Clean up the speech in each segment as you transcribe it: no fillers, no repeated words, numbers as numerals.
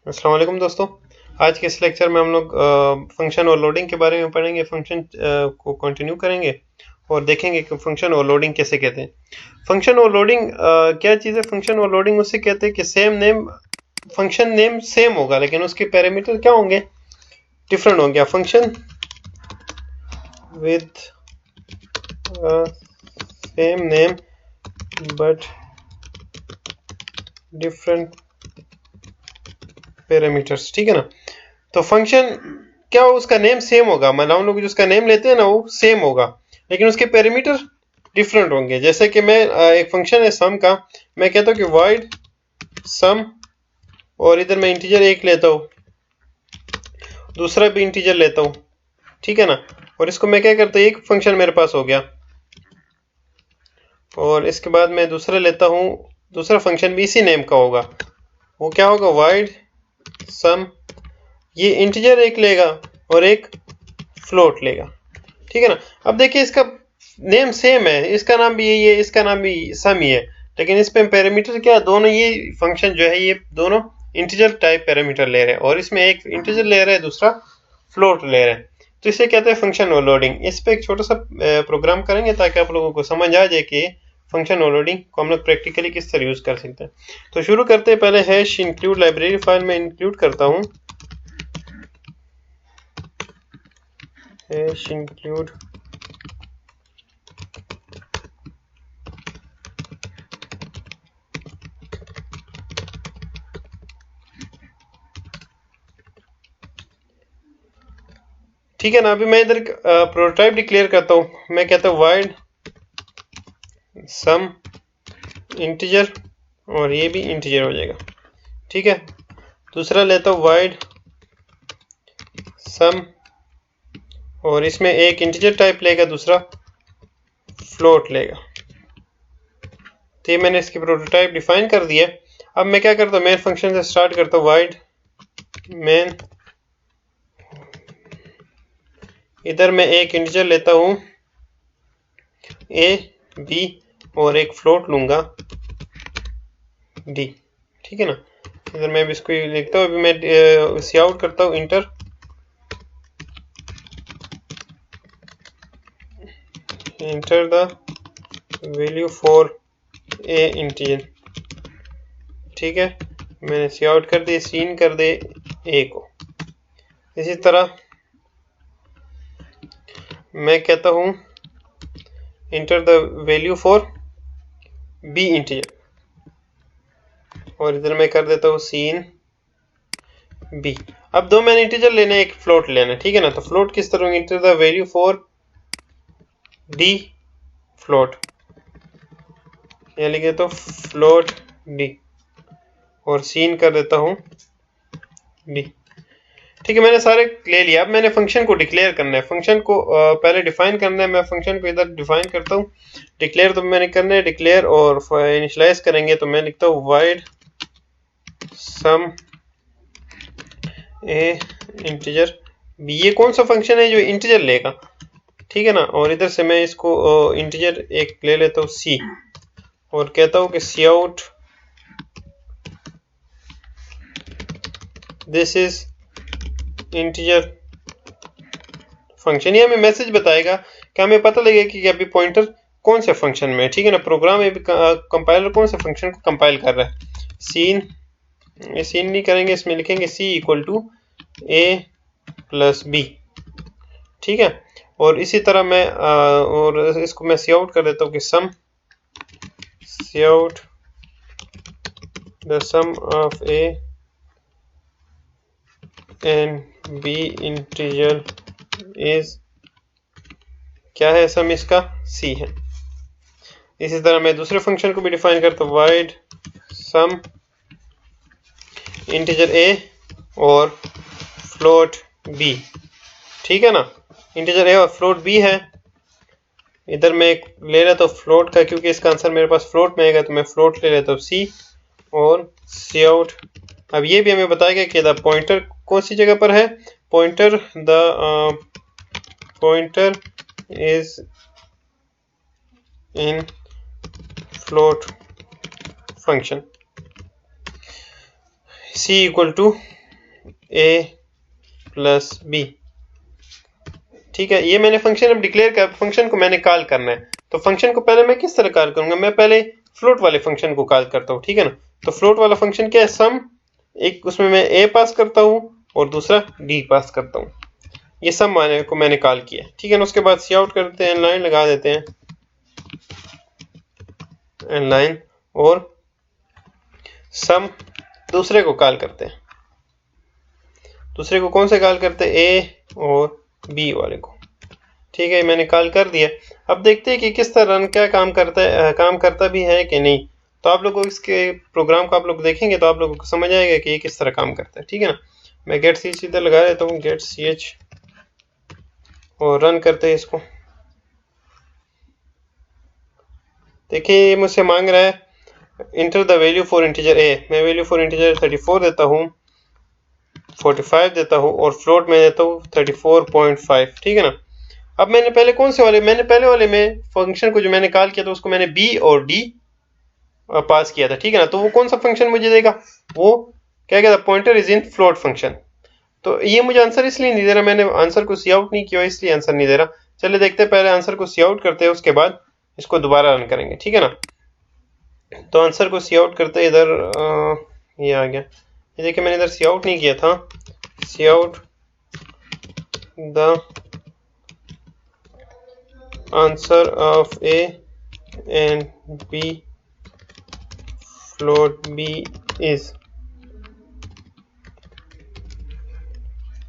अस्सलाम वालेकुम दोस्तों। आज के इस लेक्चर में हम लोग फंक्शन ओवरलोडिंग के बारे में पढ़ेंगे। फंक्शन को कंटिन्यू करेंगे और देखेंगे कि फंक्शन ओवरलोडिंग कैसे कहते हैं। फंक्शन ओवरलोडिंग क्या चीज़ है? फंक्शन ओवरलोडिंग उससे कहते हैं कि same name, function name same होगा लेकिन उसके पैरामीटर क्या होंगे? डिफरेंट होंगे। Function with same name but different parameters, ठीक है ना। तो फंक्शन क्या हो, उसका नेम सेम होगा, मतलब हम लोग जो उसका नेम लेते हैं ना वो सेम होगा लेकिन उसके पैरामीटर डिफरेंट होंगे। जैसे कि मैं एक फंक्शन है सम का, मैं कहता हूँ कि void सम और इधर मैं इंटीजर एक लेता हूँ, दूसरा भी इंटीजर लेता हूँ, ठीक है ना। और इसको मैं क्या करता हूँ, एक फंक्शन मेरे पास हो गया और इसके बाद मैं दूसरा लेता हूँ, दूसरा फंक्शन भी इसी नेम का होगा। वो क्या होगा? void सम, ये इंटीजर एक लेगा और एक फ्लोट लेगा, ठीक है ना। अब देखिए इसका नेम सेम है, इसका नाम भी यही है, इसका नाम भी सम ही है, लेकिन इस पे पैरामीटर क्या, दोनों ये फंक्शन जो है ये दोनों इंटीजर टाइप पैरामीटर ले रहे हैं और इसमें एक इंटीजर ले रहा है, दूसरा फ्लोट ले रहा है। तो इसे कहते हैं फंक्शन ओवरलोडिंग। इस पे एक छोटा सा प्रोग्राम करेंगे ताकि आप लोगों को समझ आ जाए कि फंक्शन ओवरलोडिंग को हम लोग प्रैक्टिकली किस तरह यूज कर सकते हैं। तो शुरू करते हैं, पहले हैश इंक्लूड लाइब्रेरी फाइल में इंक्लूड करता हूँ, हैश इंक्लूड ठीक है ना। अभी मैं इधर प्रोटोटाइप डिक्लेयर करता हूँ, मैं कहता हूँ void सम इंटीजर और ये भी इंटीजर हो जाएगा, ठीक है। दूसरा लेता हूँ void सम और इसमें एक इंटीजर टाइप लेगा, दूसरा फ्लोट लेगा। तो ये मैंने इसकी प्रोटोटाइप डिफाइन कर दिया। अब मैं क्या करता हूँ, मेन फंक्शन से स्टार्ट करता हूँ, void मेन, इधर मैं एक इंटीजर लेता हूँ a b और एक फ्लोट लूंगा d, ठीक है ना। इधर मैं इसको लिखता हूँ, अभी मैं सी आउट करता हूँ inter the value for a integer, ठीक है। मैंने सी आउट कर दिया, सीन कर दे a को। इसी तरह मैं कहता हूँ inter the value for b integer और इधर मैं कर देता हूँ सीन b। अब दो मैंने इंटीजर लेने, एक फ्लोट लेना, ठीक है ना। तो फ्लोट किस तरह, inter the value for d float, या लिख देता हूँ फ्लोट d और सीन कर देता हूँ d, ठीक है। मैंने सारे ले लिया। अब मैंने फंक्शन को डिक्लेयर करना है, फंक्शन को पहले डिफाइन करना है। मैं फंक्शन को इधर डिफाइन करता हूँ, डिक्लेयर तो मैंने करना है, डिक्लेयर और इनिशियलाइज करेंगे तो मैं लिखता हूँ void sum a integer b। ये कौन सा फंक्शन है जो इंटीजर लेगा, ठीक है ना। और इधर से मैं इसको इंटीजर एक ले लेता हूँ c और कहता हूँ कि C out this is integer function. ये हमें मैसेज बताएगा कि हमें पता लगेगा कि अभी पॉइंटर कौन से फंक्शन में है, ठीक है ना। प्रोग्राम में भी कंपाइलर कौन से फंक्शन को कंपाइल कर रहा है। सीन, ये सीन नहीं करेंगे, इसमें लिखेंगे c equal to a plus b, ठीक है। और इसी तरह मैं और इसको मैं सी आउट कर देता हूँ कि sum, C out the sum of a and b integer is, क्या है सम इसका, c है। इसी तरह मैं दूसरे फंक्शन को भी डिफाइन करता हूँ, void सम इंटीजर a और फ्लोट b, ठीक है ना। इंटीजर a और फ्लोट b है। इधर मैं एक ले लेता हूँ फ्लोट का, क्योंकि इसका आंसर मेरे पास फ्लोट में आएगा तो मैं फ्लोट ले लेता हूँ c और सी आउट। अब ये भी हमें बताएगा कि द पॉइंटर कौन सी जगह पर है, pointer the pointer is in float function, c equal to A plus B. ठीक है, ये मैंने फंक्शन अब डिक्लेयर कर, फंक्शन को मैंने कॉल करना है। तो फंक्शन को पहले मैं किस तरह कॉल करूंगा, मैं पहले फ्लोट वाले फंक्शन को कॉल करता हूँ। ठीक है ना, तो फ्लोट वाला फंक्शन क्या है, सम, एक उसमें मैं ए पास करता हूँ और दूसरा डी पास करता हूँ। ये सम माने को मैंने कॉल किया। ठीक है ना, उसके बाद सी आउट करते हैं, लाइन लगा देते हैं, एंड लाइन, और सम दूसरे को कॉल करते हैं। दूसरे को कौन से कॉल करते हैं, ए और बी वाले को। ठीक है, मैंने कॉल कर दिया। अब देखते हैं कि किस तरह रन क्या काम करता है, काम करता भी है कि नहीं। तो आप लोगों को इसके प्रोग्राम को आप लोग देखेंगे तो आप लोगों को समझ आएगा कि ये किस तरह काम करता है। ठीक है ना, मैं गेट सी इधर लगा देता हूँ, गेट सी एच, और रन करते हैं इसको। देखिए, ये मुझसे मांग रहा है enter the value for integer A. मैं वैल्यू फॉर इंटीजर 34 देता हूँ, 45 देता हूँ, और फ्लोट में देता हूँ 34.5। ठीक है ना, अब मैंने पहले कौन से वाले, मैंने पहले वाले में फंक्शन को जो मैंने कॉल किया था उसको मैंने बी और डी पास किया था। ठीक है ना, तो वो कौन सा फंक्शन मुझे देगा, वो क्या कहता, pointer is in float function. तो ये मुझे आंसर इसलिए नहीं दे रहा, मैंने आंसर को सी आउट नहीं किया, इसलिए आंसर नहीं दे रहा। चलिए देखते हैं, पहले आंसर को सी आउट करते हैं, उसके बाद इसको दोबारा रन करेंगे। ठीक है ना, तो आंसर को सी आउट करते हैं, इधर ये आ गया। ये देखिए, मैंने इधर सी आउट नहीं किया था, C out the answer of A and B float B is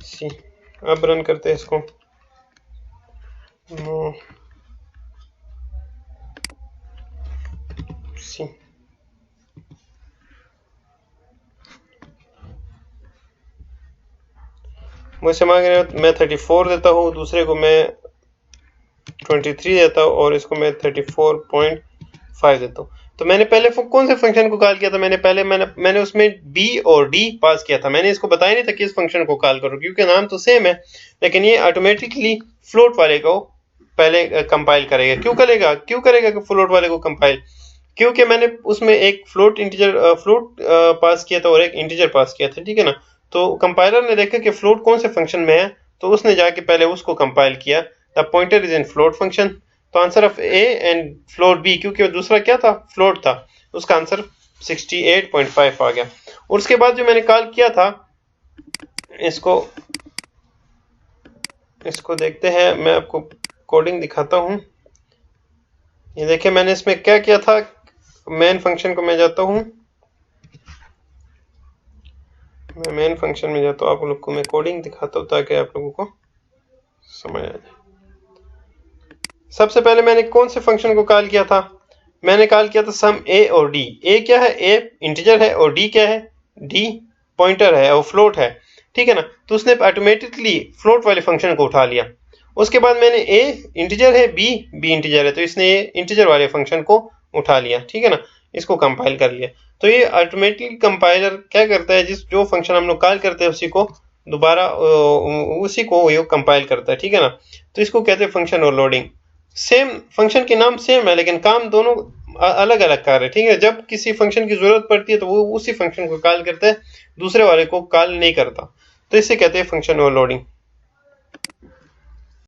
C। अब रन करते हैं इसको। No C। मुझसे मांग रहे हो, मैं 34 देता हूँ, दूसरे को मैं 23 देता हूँ, और इसको मैं 34.5 देता हूँ। तो मैंने पहले कौन से फंक्शन को कॉल किया था, मैंने उसमें b और d पास किया था। मैंने इसको बताया नहीं था कि इस फंक्शन को कॉल करो, क्योंकि नाम तो सेम है, लेकिन ये ऑटोमेटिकली फ्लोट वाले को पहले कंपाइल करेगा। क्यों करेगा कि फ्लोट वाले को कंपाइल, क्योंकि मैंने उसमें एक फ्लोट पास किया था और एक इंटीजर पास किया था। ठीक है ना, तो कंपाइलर ने देखा कि फ्लोट कौन से फंक्शन में है, तो उसने जाके पहले उसको कंपाइल किया, the pointer is in float function. तो answer of A and float B, क्योंकि दूसरा क्या था, फ्लोट था, उसका आंसर 68.5 आ गया। और उसके बाद जो मैंने कॉल किया था, इसको देखते हैं, मैं आपको कोडिंग दिखाता हूं। ये देखिए, मैंने इसमें क्या किया था, मेन फंक्शन को मैं जाता हूं, मैं मेन फंक्शन में जाता हूं, आप लोग को मैं कोडिंग दिखाता हूं ताकि आप लोगों को समझ आ जाए। सबसे पहले मैंने कौन से फंक्शन को कॉल किया था, मैंने कॉल किया था सम ए और डी। ए क्या है, ए इंटीजर है, और डी क्या है, डी पॉइंटर है और फ्लोट है। ठीक है ना, तो उसने ऑटोमेटिकली फ्लोट वाले फंक्शन को उठा लिया। उसके बाद मैंने ए इंटीजर है, बी इंटीजर है, तो इसने ए इंटीजर वाले फंक्शन को उठा लिया। ठीक है ना, इसको कंपाइल कर लिया। तो ये ऑटोमेटिकली कंपाइलर क्या करता है, जो फंक्शन हम लोग कॉल करते हैं उसी को दोबारा उसी को ये कंपाइल करता है। ठीक है ना, तो इसको कहते हैं फंक्शन ओवरलोडिंग। सेम फंक्शन के नाम सेम है, लेकिन काम दोनों अलग अलग कर रहे हैं। ठीक है, जब किसी फंक्शन की जरूरत पड़ती है तो वो उसी फंक्शन को कॉल करता है, दूसरे वाले को कॉल नहीं करता। तो इसे कहते हैं फंक्शन ओवरलोडिंग।